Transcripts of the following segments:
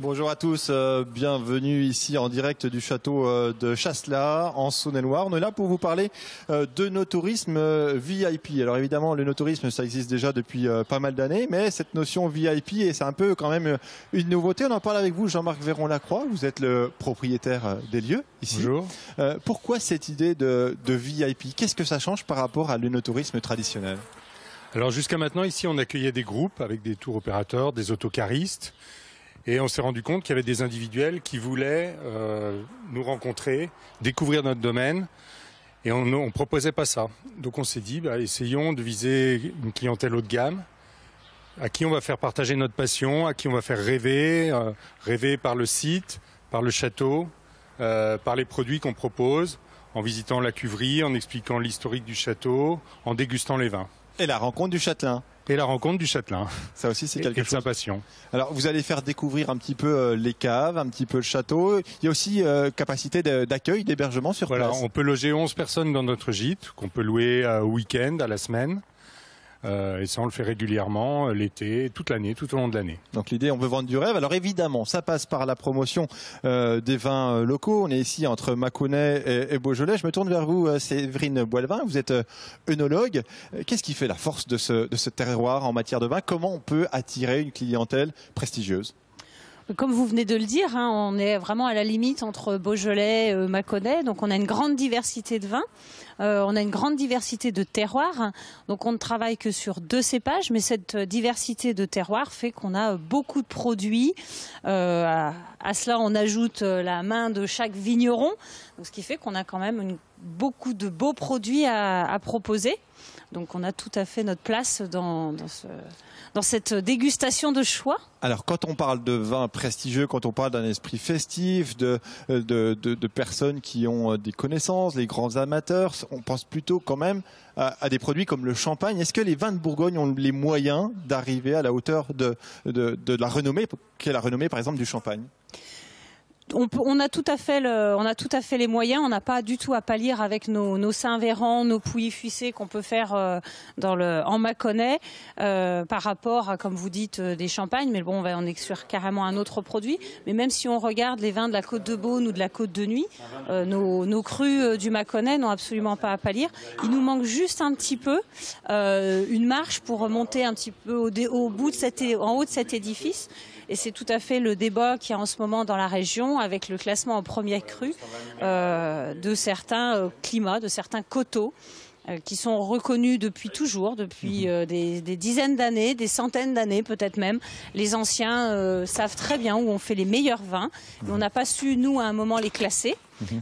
Bonjour à tous, bienvenue ici en direct du château de Chasselas en Saône-et-Loire. On est là pour vous parler de no-tourisme VIP. Alors évidemment, le no-tourisme, ça existe déjà depuis pas mal d'années, mais cette notion VIP, c'est un peu quand même une nouveauté. On en parle avec vous, Jean-Marc Véron-Lacroix. Vous êtes le propriétaire des lieux ici. Bonjour. Pourquoi cette idée de VIP? Qu'est-ce que ça change par rapport à le no-tourisme traditionnel? Alors jusqu'à maintenant, ici, on accueillait des groupes avec des tours opérateurs, des autocaristes. Et on s'est rendu compte qu'il y avait des individuels qui voulaient nous rencontrer, découvrir notre domaine. Et on ne proposait pas ça. Donc on s'est dit, essayons de viser une clientèle haut de gamme, à qui on va faire partager notre passion, à qui on va faire rêver, rêver par le site, par le château, par les produits qu'on propose, en visitant la cuverie, en expliquant l'historique du château, en dégustant les vins. Et la rencontre du châtelain. Et la rencontre du châtelain. Ça aussi, c'est quelque chose. Et sa passion. Alors, vous allez faire découvrir un petit peu les caves, un petit peu le château. Il y a aussi capacité d'accueil, d'hébergement sur place. On peut loger 11 personnes dans notre gîte, qu'on peut louer au week-end, à la semaine. Et ça, on le fait régulièrement, l'été, toute l'année, tout au long de l'année. Donc l'idée, on veut vendre du rêve. Alors évidemment, ça passe par la promotion des vins locaux. On est ici entre Mâconnais et Beaujolais. Je me tourne vers vous, Séverine Boilvin. Vous êtes œnologue. Qu'est-ce qui fait la force de ce terroir en matière de vin? Comment on peut attirer une clientèle prestigieuse? Comme vous venez de le dire, on est vraiment à la limite entre Beaujolais et Mâconnais. Donc on a une grande diversité de vins. On a une grande diversité de terroirs. Donc on ne travaille que sur 2 cépages, mais cette diversité de terroirs fait qu'on a beaucoup de produits. À cela, on ajoute la main de chaque vigneron. Donc, ce qui fait qu'on a quand même beaucoup de beaux produits à proposer. Donc on a tout à fait notre place dans cette dégustation de choix. Alors quand on parle de vin prestigieux, quand on parle d'un esprit festif, de personnes qui ont des connaissances, les grands amateurs, on pense plutôt quand même à des produits comme le champagne. Est-ce que les vins de Bourgogne ont les moyens d'arriver à la hauteur de la renommée, qu'est la renommée par exemple du champagne? On a tout à fait les moyens. On n'a pas du tout à pâlir avec nos Saint-Véran, nos Pouilly-Fuissé qu'on peut faire en Mâconnais par rapport à, comme vous dites, des champagnes. Mais bon, on est sur carrément un autre produit. Mais même si on regarde les vins de la Côte de Beaune ou de la Côte de Nuit, nos crus du Mâconnais n'ont absolument pas à pâlir. Il nous manque juste un petit peu une marche pour monter un petit peu en haut de cet édifice. Et c'est tout à fait le débat qu'il y a en ce moment dans la région avec le classement en premier cru de certains climats, de certains coteaux qui sont reconnus depuis toujours, depuis des dizaines d'années, des centaines d'années peut-être même. Les anciens savent très bien où on fait les meilleurs vins. Et on n'a pas su, nous, à un moment, les classer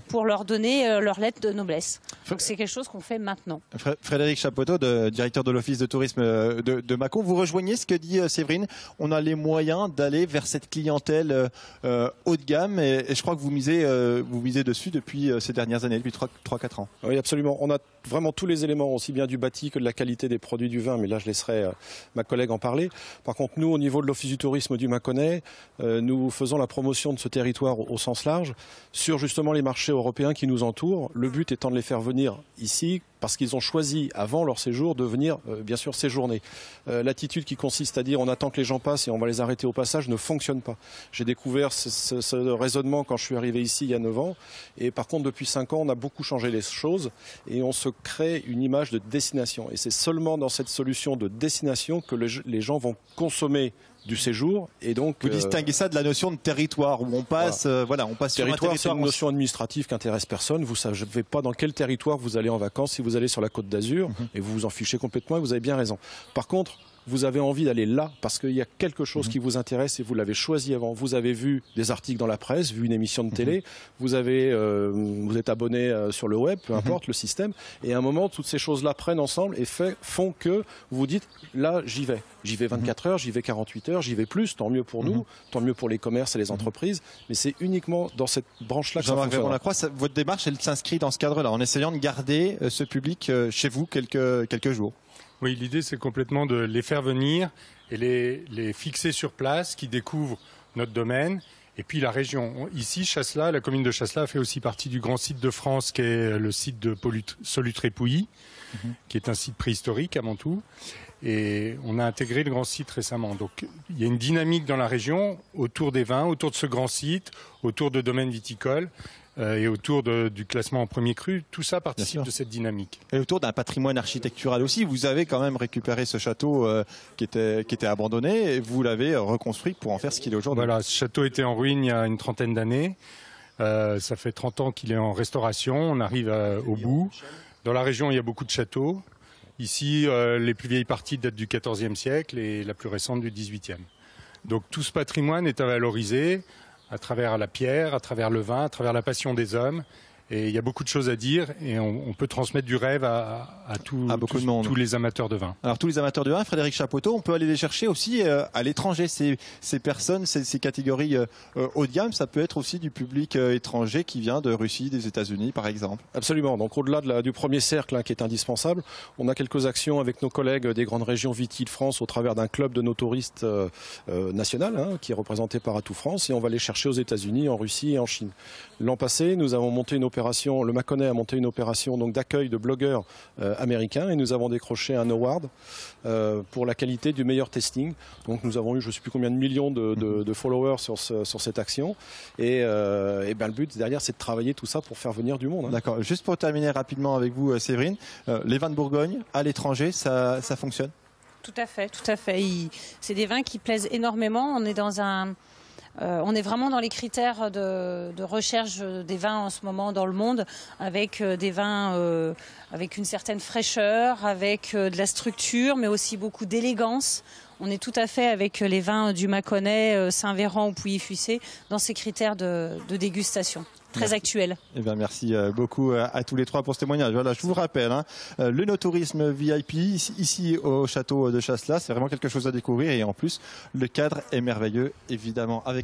pour leur donner leur lettre de noblesse. Donc c'est quelque chose qu'on fait maintenant. Frédéric Chapoteau, directeur de l'Office de tourisme de Mâcon, vous rejoignez ce que dit Séverine. On a les moyens d'aller vers cette clientèle haut de gamme et je crois que vous misez dessus depuis ces dernières années, depuis 3-4 ans. Oui, absolument. On a vraiment tous les éléments, aussi bien du bâti que de la qualité des produits du vin, mais là je laisserai ma collègue en parler. Par contre, nous, au niveau de l'Office du tourisme du Mâconnais, nous faisons la promotion de ce territoire au sens large sur justement les marchés européens qui nous entourent. Le but étant de les faire venir ici parce qu'ils ont choisi avant leur séjour de venir bien sûr séjourner. L'attitude qui consiste à dire on attend que les gens passent et on va les arrêter au passage ne fonctionne pas. J'ai découvert ce raisonnement quand je suis arrivé ici il y a 9 ans et par contre depuis 5 ans on a beaucoup changé les choses et on se crée une image de destination et c'est seulement dans cette solution de destination que les gens vont consommer du séjour et donc vous distinguez ça de la notion de territoire où on passe on passe sur un territoire. C'est une notion administrative qui intéresse personne. Vous ne savez pas dans quel territoire vous allez en vacances. Si vous allez sur la Côte d'Azur et vous vous en fichez complètement et vous avez bien raison. Par contre, vous avez envie d'aller là parce qu'il y a quelque chose qui vous intéresse et vous l'avez choisi avant. Vous avez vu des articles dans la presse, vu une émission de télé, vous êtes abonné sur le web, peu importe le système. Et à un moment, toutes ces choses-là prennent ensemble et font que vous vous dites, là, j'y vais. J'y vais 24 heures, j'y vais 48 heures, j'y vais plus, tant mieux pour nous, tant mieux pour les commerces et les entreprises. Mais c'est uniquement dans cette branche-là que ça fonctionne. Jean-Marc Véron-Lacroix, votre démarche, elle s'inscrit dans ce cadre-là, en essayant de garder ce public chez vous quelques jours. Oui, l'idée c'est complètement de les faire venir et les fixer sur place, qui découvrent notre domaine et puis la région. Ici, Chasselas, la commune de Chasselas fait aussi partie du grand site de France qui est le site de Solutré-Pouilly, qui est un site préhistorique avant tout. Et on a intégré le grand site récemment. Donc il y a une dynamique dans la région autour des vins, autour de ce grand site, autour de domaines viticoles et autour du classement en premier cru. Tout ça participe de cette dynamique. Et autour d'un patrimoine architectural aussi. Vous avez quand même récupéré ce château qui était abandonné et vous l'avez reconstruit pour en faire ce qu'il est aujourd'hui. Voilà, ce château était en ruine il y a une trentaine d'années. Ça fait 30 ans qu'il est en restauration. On arrive au bout. Dans la région, il y a beaucoup de châteaux. Ici, les plus vieilles parties datent du XIVe siècle et la plus récente du XVIIIe. Donc tout ce patrimoine est à valoriser à travers la pierre, à travers le vin, à travers la passion des hommes. Et il y a beaucoup de choses à dire et on peut transmettre du rêve à tous les amateurs de vin. Alors tous les amateurs de vin, Frédéric Chapoteau, on peut aller les chercher aussi à l'étranger. Ces personnes, ces catégories haut de gamme, ça peut être aussi du public étranger qui vient de Russie, des États-Unis par exemple. Absolument. Donc au-delà du premier cercle qui est indispensable, on a quelques actions avec nos collègues des grandes régions Viti de France au travers d'un club de nos touristes national qui est représenté par Atout France et on va les chercher aux États-Unis, en Russie et en Chine. L'an passé, nous avons monté une opération, le Mâconnais a monté une opération d'accueil de blogueurs américains et nous avons décroché un award pour la qualité du meilleur testing. Donc nous avons eu je ne sais plus combien de millions de followers sur cette action et le but derrière c'est de travailler tout ça pour faire venir du monde. D'accord. Juste pour terminer rapidement avec vous Séverine, les vins de Bourgogne à l'étranger, ça fonctionne? Tout à fait, tout à fait. C'est des vins qui plaisent énormément. On est vraiment dans les critères de recherche des vins en ce moment dans le monde, avec des vins avec une certaine fraîcheur, avec de la structure, mais aussi beaucoup d'élégance. On est tout à fait avec les vins du Mâconnais, Saint-Véran ou Pouilly-Fuissé dans ces critères de dégustation. Très actuel. Eh bien, merci beaucoup à tous les trois pour ce témoignage. Voilà, je vous rappelle, le no-tourisme VIP ici au château de Chasselas, c'est vraiment quelque chose à découvrir et en plus, le cadre est merveilleux, évidemment. Avec